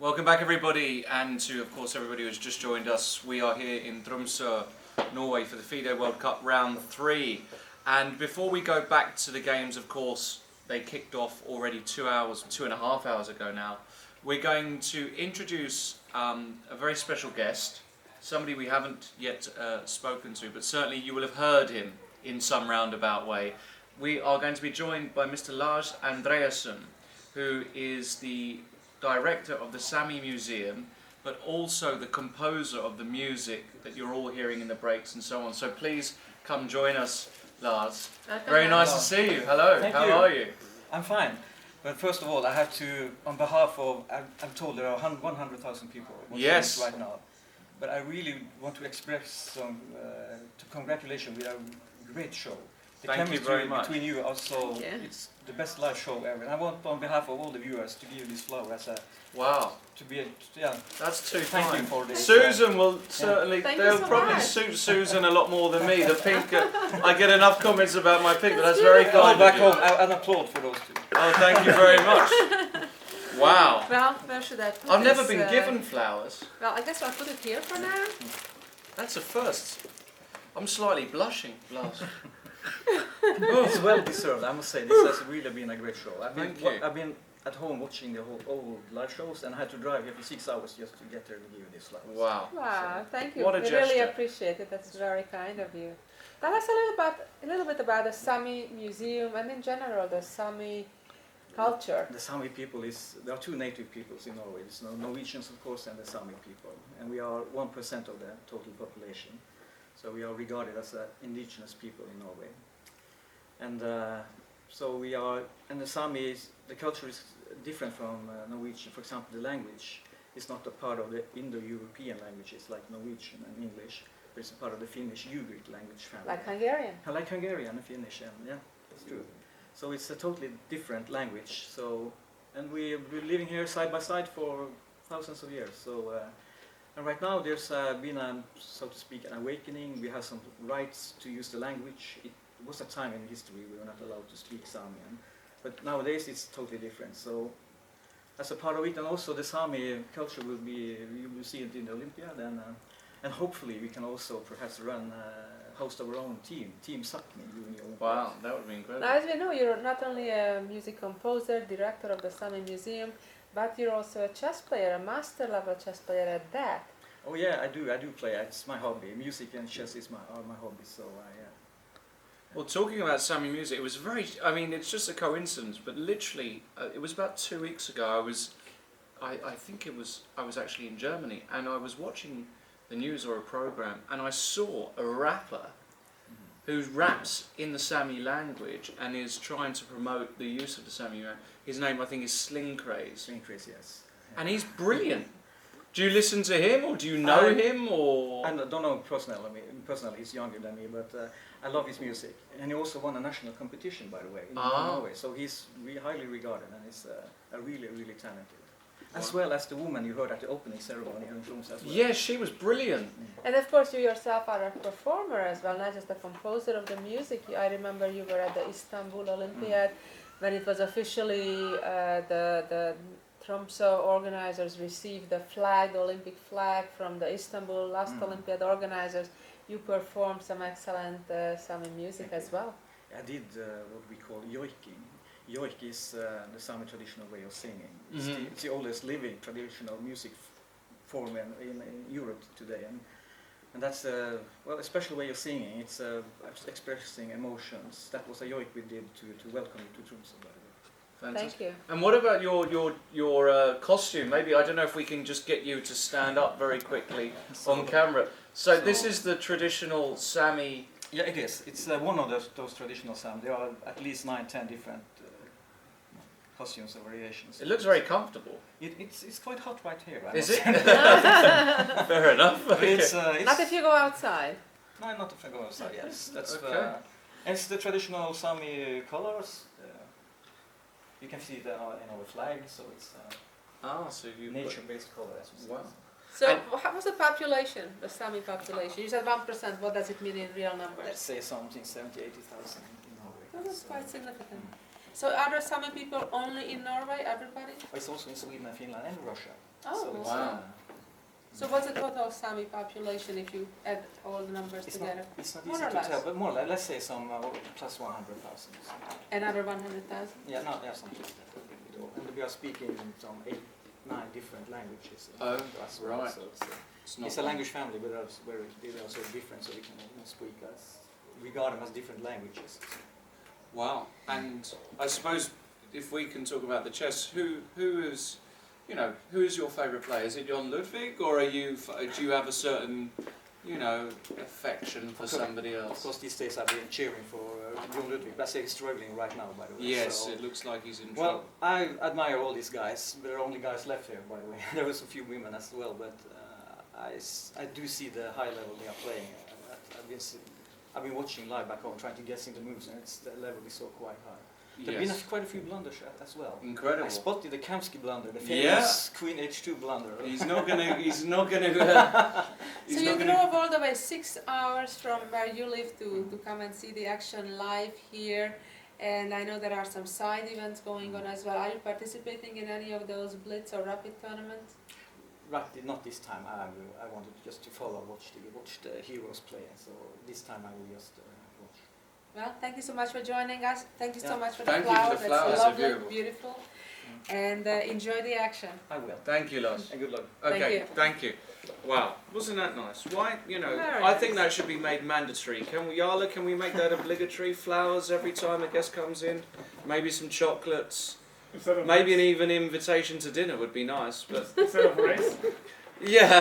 Welcome back everybody, and to of course everybody who's just joined us. We are here in Tromsø, Norway for the FIDE World Cup round 3. And before we go back to the games, of course, they kicked off already 2.5 hours ago now. We're going to introduce a very special guest, somebody we haven't yet spoken to, but certainly you will have heard him in some roundabout way. We are going to be joined by Mr. Lars Andreassen, who is the director of the Saami Museum, but also the composer of the music that you're all hearing in the breaks and so on. So please come join us, Lars. Very nice to see you. Hello, how are you? I'm fine. But first of all, I have to, on behalf of, I'm told there are 100,000 people watching this right now. But I really want to express some congratulations with a great show. The Thank you very much. Between you also, it's the best live show ever. And I want, on behalf of all the viewers, to give this flower as a to be That's too thank kind. you for this. Susan will certainly. They'll probably suit Susan a lot more than me. The pink. I get enough comments about my pink, but that's very kind. Back home, an applaud for those two. Oh, thank you very much. Wow. Well, where should I put I've never this, been given flowers. Well, I guess I'll put it here for now. That's a first. I'm slightly blushing, Lars. It's well deserved, I must say. This has really been a great show. I've been at home watching the whole live shows, and I had to drive here for 6 hours just to get there to give you this flowers. Wow. Wow, thank you. What a we gesture. really appreciate it. That's very kind of you. Tell us a little bit about the Saami Museum and in general the Saami culture. The Saami people there are two native peoples in Norway. There's Norwegians, of course, and the Saami people. And we are 1% of the total population. So we are regarded as indigenous people in Norway. And so we are, and the Sami, the culture is different from Norwegian. For example, the language is not a part of the Indo-European languages like Norwegian and English, but it's a part of the Finnish-Ugric language family. Like Hungarian. Like Hungarian and Finnish, and yeah, that's true. So it's a totally different language. So, and we've been living here side by side for thousands of years. So, and right now there's been so to speak, an awakening. We have some rights to use the language. It was a time in history we were not allowed to speak Samian, but nowadays it's totally different. So, as a part of it, and also the Sami culture will be, you will see it in the Olympiad, and hopefully we can also perhaps host our own team Sápmi during the Olympics. Wow, that would be incredible. Now, as we know, you're not only a music composer, director of the Saami Museum, but you're also a chess player, a master level chess player at that. Oh yeah, I do play. It's my hobby. Music and chess are my hobby. So Well, talking about Saami music, it was I mean, it's just a coincidence, but literally, it was about 2 weeks ago. I think I was actually in Germany, and I was watching the news or a program, and I saw a rapper who raps in the Saami language and is trying to promote the use of the Saami language. His name, I think, is Sling Craze. Sling Craze, yes. And he's brilliant. Do you listen to him, or do you know him, or? I don't know personally. Personally, he's younger than me, but I love his music. And he also won a national competition, by the way, in Norway. So he's highly regarded, and he's really, really talented. As well as the woman you heard at the opening ceremony in Tromsø as well. Yeah, she was brilliant. And of course, you yourself are a performer as well, not just a composer of the music. I remember you were at the Istanbul Olympiad when it was officially the Tromsø organizers received the flag, the Olympic flag from the Istanbul last Olympiad organizers. You performed some excellent Saami music as well. I did what we call yoiking. Yoik is the Sami traditional way of singing. It's the oldest living traditional music form in Europe today, and that's a special way of singing. It's expressing emotions. That was a yoik we did to welcome you to Tromsø, by the way. Fantastic. Thank you. And what about your costume? Maybe, I don't know if we can just get you to stand up very quickly on camera. So this is the traditional Sami. Yeah, it is. It's one of those traditional Sami. There are at least 9-10 different costumes or variations. It looks very comfortable. It's quite hot right here. Is it? Fair enough. Okay. It's Not if you go outside. No, not if I go outside. Yes, that's. Okay. It's the traditional Sami colors. You can see it in our flag, so it's So you nature-based color. Wow. So, how was the population, the Sami population? You said 1%. What does it mean in real numbers? Let's say something 70,000-80,000 in Norway. Oh, that's quite significant. So, are there Sami people only in Norway? Everybody? It's also in Sweden and Finland and Russia. Oh, it's, wow. So what's the total Sami population if you add all the numbers together? It's not More easy or to less. tell, but more or less, let's say some plus 100,000. Another 100,000? Yeah, no, yeah, something like that. And we are speaking some 8, 9 different languages. Oh, as well, right. So Not it's a one. language family, but they're also different, so we can speak regard them as different languages. Wow. And I suppose if we can talk about the chess, who is, you know, who is your favourite player? Is it Jon Ludwig, or do you have a certain, you know, affection for somebody Of else? course, these days I've been cheering for Jon Ludwig, but he's struggling right now, by the way. Yes, so. it looks like he's in Well, trouble. I admire all these guys. There are only guys left here, by the way. There was a few women as well, but I do see the high level they are playing. I've been watching live back home, trying to guess in the moves, and the level is so quite high. There have been quite a few blunders as well. Incredible. I spotted the Kamsky blunder, the Yeah. famous Queen H2 blunder. He's not gonna. He's not gonna. So you drove all the way 6 hours from where you live to come and see the action live here, and I know there are some side events going on as well. Are you participating in any of those blitz or rapid tournaments? Right, not this time. I wanted just to follow, watch the heroes play. So this time I will just watch. Well, thank you so much for joining us. Thank you so Yeah. much for Thank the you for flowers. the flowers, That's they're lovely, beautiful. beautiful. And enjoy the action. I will. Thank you, Lars. And good luck. Okay, you. thank you. Wow, wasn't that nice? Why, you know, Very I think nice. that should be made mandatory. Can we, Yala, can we make that obligatory? Flowers every time a guest comes in, maybe some chocolates, maybe an even invitation to dinner would be nice. But Instead of race. yeah,